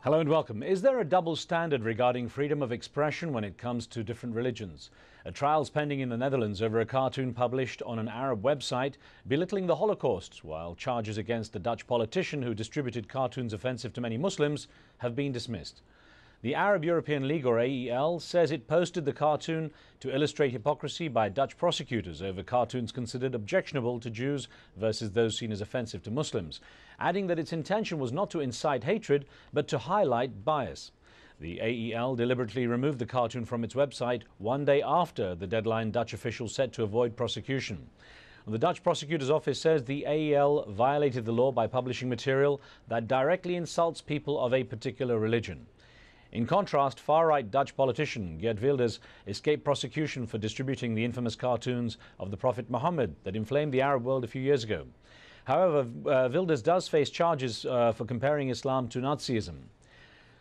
Hello and welcome. Is there a double standard regarding freedom of expression when it comes to different religions? A trial's pending in the Netherlands over a cartoon published on an Arab website belittling the Holocaust, while charges against a Dutch politician who distributed cartoons offensive to many Muslims have been dismissed. The Arab European League, or AEL, says it posted the cartoon to illustrate hypocrisy by Dutch prosecutors over cartoons considered objectionable to Jews versus those seen as offensive to Muslims, adding that its intention was not to incite hatred but to highlight bias. The AEL deliberately removed the cartoon from its website one day after the deadline Dutch officials set to avoid prosecution. The Dutch prosecutor's office says the AEL violated the law by publishing material that directly insults people of a particular religion. In contrast, far-right Dutch politician Geert Wilders escaped prosecution for distributing the infamous cartoons of the Prophet Muhammad that inflamed the Arab world a few years ago. However, Wilders does face charges for comparing Islam to Nazism.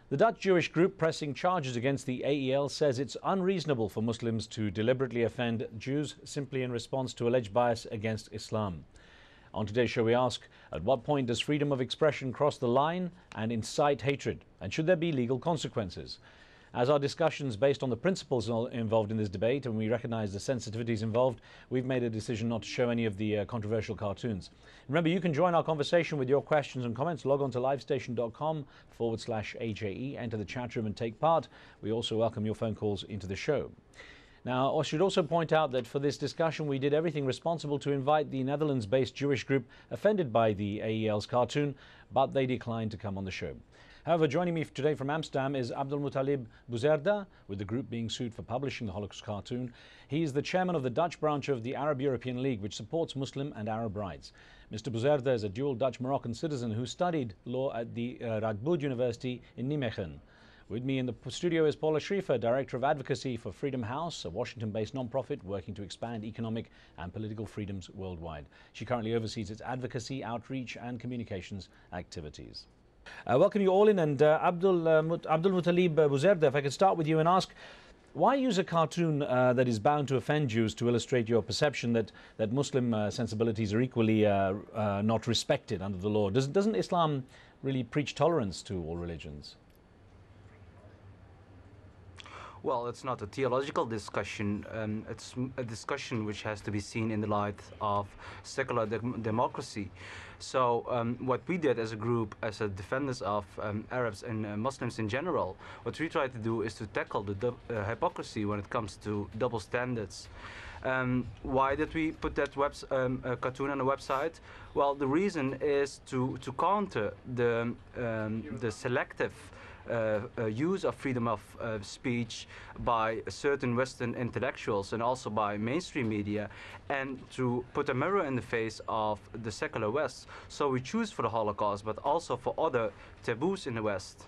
The Dutch Jewish group pressing charges against the AEL says it's unreasonable for Muslims to deliberately offend Jews simply in response to alleged bias against Islam. On today's show, we ask, at what point does freedom of expression cross the line and incite hatred? And should there be legal consequences? As our discussions based on the principles involved in this debate, and we recognize the sensitivities involved, we've made a decision not to show any of the controversial cartoons. Remember, you can join our conversation with your questions and comments. Log on to livestation.com/AJE, enter the chat room and take part. We also welcome your phone calls into the show. Now, I should also point out that for this discussion, we did everything responsible to invite the Netherlands-based Jewish group offended by the AEL's cartoon, but they declined to come on the show. However, joining me today from Amsterdam is Abdelmuttalib Bouzerda, with the group being sued for publishing the Holocaust cartoon. He is the chairman of the Dutch branch of the Arab European League, which supports Muslim and Arab rights. Mr. Bouzerda is a dual Dutch-Moroccan citizen who studied law at the Radboud University in Nijmegen. With me in the studio is Paula Schrieffer, Director of Advocacy for Freedom House, a Washington-based non-profit working to expand economic and political freedoms worldwide. She currently oversees its advocacy, outreach and communications activities. Welcome you all in, and Abdelmuttalib Bouzerda, if I could start with you and ask, why use a cartoon that is bound to offend Jews to illustrate your perception that Muslim sensibilities are equally not respected under the law? Doesn't Islam really preach tolerance to all religions? Well, it's not a theological discussion. It's a discussion which has to be seen in the light of secular democracy. So what we did as a group, as a defenders of Arabs and Muslims in general, what we tried to do is to tackle the hypocrisy when it comes to double standards. Why did we put that cartoon on the website? Well, the reason is to counter the selective use of freedom of speech by certain Western intellectuals and also by mainstream media, and to put a mirror in the face of the secular West. So we choose for the Holocaust, but also for other taboos in the West.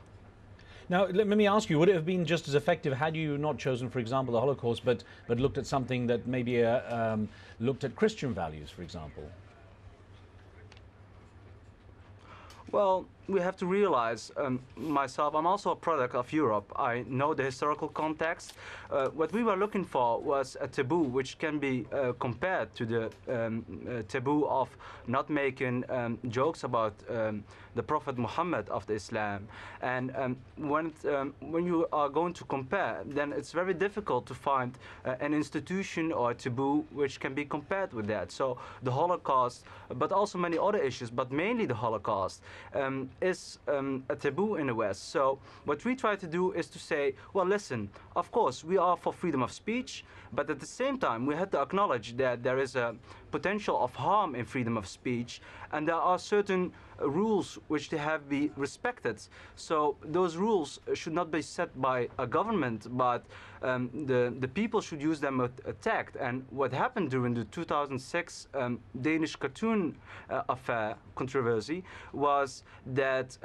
Now, let me ask you, would it have been just as effective had you not chosen, for example, the Holocaust, but looked at something that maybe looked at Christian values, for example? Well, we have to realize, myself, I'm also a product of Europe. I know the historical context. What we were looking for was a taboo which can be compared to the taboo of not making jokes about the Prophet Muhammad of the Islam. And when you are going to compare, then it's very difficult to find an institution or a taboo which can be compared with that. So the Holocaust, but also many other issues, but mainly the Holocaust, is a taboo in the West. So what we try to do is to say, well, listen, of course we are for freedom of speech, but at the same time we have to acknowledge that there is a potential of harm in freedom of speech, and there are certain rules which they have to be respected. So those rules should not be set by a government, but the people should use them with tact. And what happened during the 2006 Danish cartoon affair controversy was that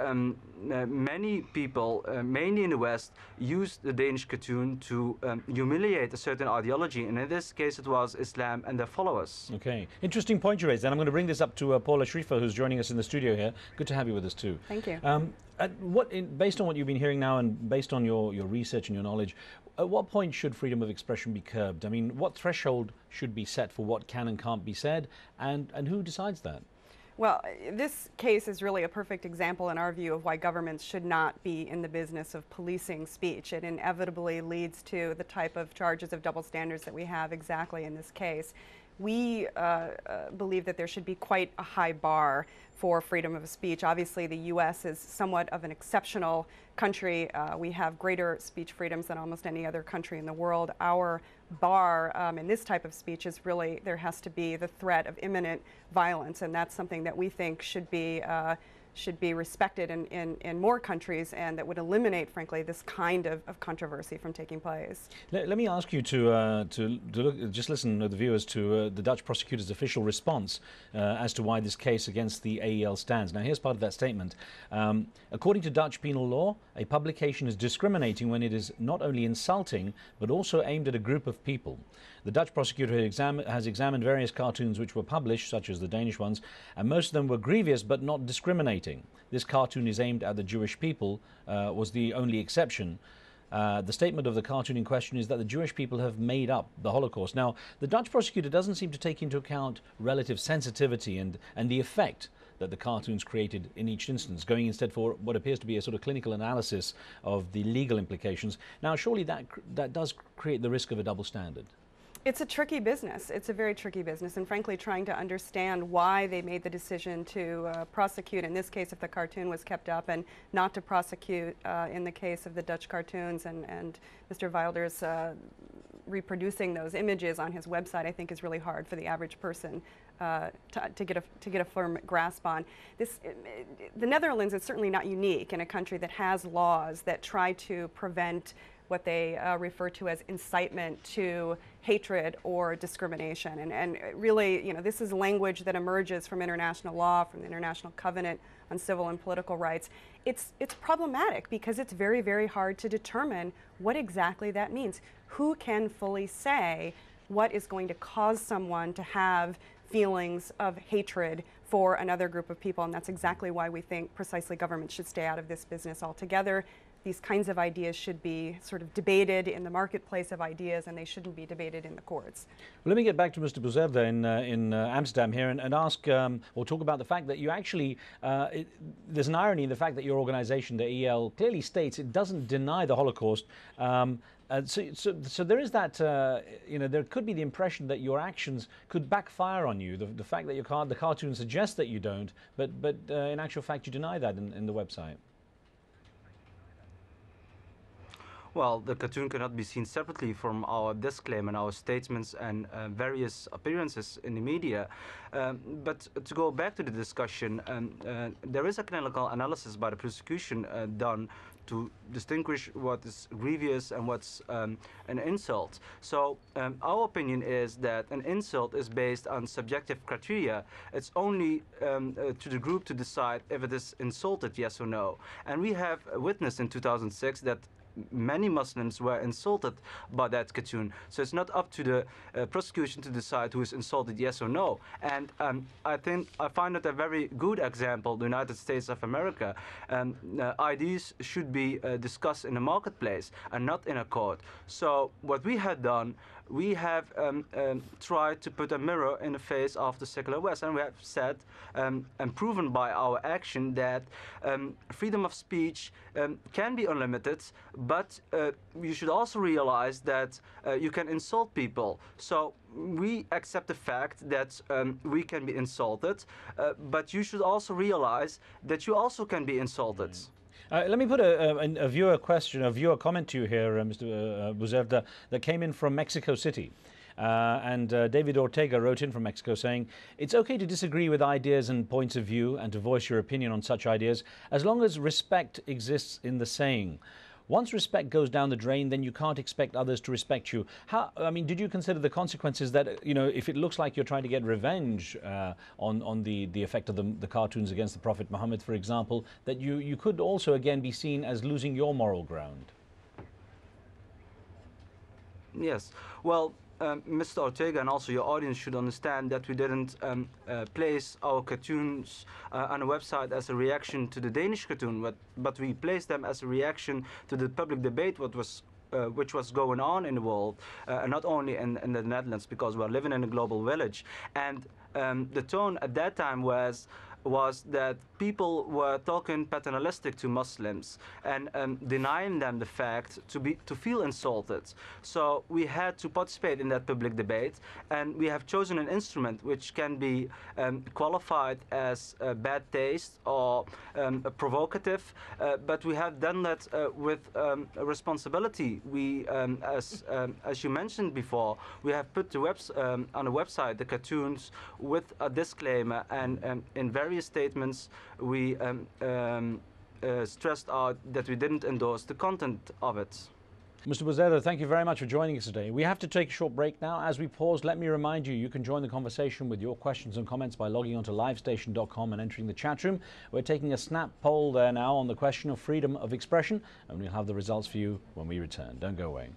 many people, mainly in the West, used the Danish cartoon to humiliate a certain ideology, and in this case it was Islam and their followers. Okay, interesting point you raised, and I'm going to bring this up to Paula Schrieffer, who's joining us in the studio here. Good to have you with us too. Thank you. Based on what you've been hearing now and based on your research and your knowledge, at what point should freedom of expression be curbed? I mean, what threshold should be set for what can and can't be said, and who decides that? Well, this case is really a perfect example, in our view, of why governments should not be in the business of policing speech. It inevitably leads to the type of charges of double standards that we have exactly in this case. We believe that there should be quite a high bar for freedom of speech. Obviously, the U.S. is somewhat of an exceptional country. We have greater speech freedoms than almost any other country in the world. Our bar in this type of speech is really, there has to be the threat of imminent violence, and that's something that we think should be respected in more countries, and that would eliminate, frankly, this kind of controversy from taking place. Let me ask you to look, just listen, the viewers, to the Dutch prosecutor's official response as to why this case against the AEL stands. Now, here's part of that statement. According to Dutch penal law, a publication is discriminating when it is not only insulting, but also aimed at a group of people. The Dutch prosecutor has examined various cartoons which were published, such as the Danish ones, and most of them were grievous but not discriminating. This cartoon is aimed at the Jewish people, was the only exception. The statement of the cartoon in question is that the Jewish people have made up the Holocaust. Now, the Dutch prosecutor doesn't seem to take into account relative sensitivity and the effect that the cartoons created in each instance, going instead for what appears to be a sort of clinical analysis of the legal implications. Now, surely that does create the risk of a double standard. It's a tricky business. It's a very tricky business, and frankly, trying to understand why they made the decision to prosecute, in this case, if the cartoon was kept up, and not to prosecute in the case of the Dutch cartoons, and Mr. Wilder's reproducing those images on his website, I think is really hard for the average person to get a firm grasp on. The Netherlands is certainly not unique in a country that has laws that try to prevent what they refer to as incitement to hatred or discrimination. And really, you know, this is language that emerges from international law, from the International Covenant on Civil and Political Rights. It's problematic because it's very, very hard to determine what exactly that means. Who can fully say what is going to cause someone to have feelings of hatred for another group of people? And that's exactly why we think precisely government should stay out of this business altogether. These kinds of ideas should be sort of debated in the marketplace of ideas, and they shouldn't be debated in the courts. Well, let me get back to Mr. Bouzerda in Amsterdam here and ask or talk about the fact that you actually, there's an irony in the fact that your organization, the EL, clearly states it doesn't deny the Holocaust. So there is that, you know, there could be the impression that your actions could backfire on you. The fact that the cartoon suggests that you don't, but in actual fact you deny that in the website. Well, the cartoon cannot be seen separately from our disclaimer and our statements and various appearances in the media. But to go back to the discussion, there is a clinical analysis by the prosecution done to distinguish what is grievous and what's an insult. So our opinion is that an insult is based on subjective criteria. It's only to the group to decide if it is insulted, yes or no. And we have witnessed in 2006 that many Muslims were insulted by that cartoon. So it's not up to the prosecution to decide who is insulted, yes or no. And I find it a very good example, the United States of America. Ideas should be discussed in the marketplace and not in a court. So what we had done, we have tried to put a mirror in the face of the secular West, and we have said and proven by our action that freedom of speech can be unlimited, but you should also realize that you can insult people. So we accept the fact that we can be insulted, but you should also realize that you also can be insulted. Let me put a viewer question, a viewer comment to you here, Mr. Bouzerda, that came in from Mexico City. And David Ortega wrote in from Mexico saying, it's okay to disagree with ideas and points of view and to voice your opinion on such ideas as long as respect exists in the saying. Once respect goes down the drain, then you can't expect others to respect you. I mean, did you consider the consequences that, you know, if it looks like you're trying to get revenge on the effect of the cartoons against the Prophet Muhammad, for example, that you could also again be seen as losing your moral ground? Yes. Well, Mr. Ortega and also your audience should understand that we didn't place our cartoons on a website as a reaction to the Danish cartoon, but we placed them as a reaction to the public debate which was going on in the world, and not only in the Netherlands, because we're living in a global village. And the tone at that time was was that people were talking paternalistic to Muslims and denying them the fact to feel insulted. So we had to participate in that public debate, and we have chosen an instrument which can be qualified as bad taste or provocative, but we have done that with a responsibility. We, as you mentioned before, we have put the on the website the cartoons with a disclaimer, and in various statements we stressed out that we didn't endorse the content of it. Mr. Bouzeda, thank you very much for joining us today. We have to take a short break now. As we pause, let me remind you, you can join the conversation with your questions and comments by logging on to livestation.com and entering the chat room. We're taking a snap poll there now on the question of freedom of expression, and we'll have the results for you when we return. Don't go away.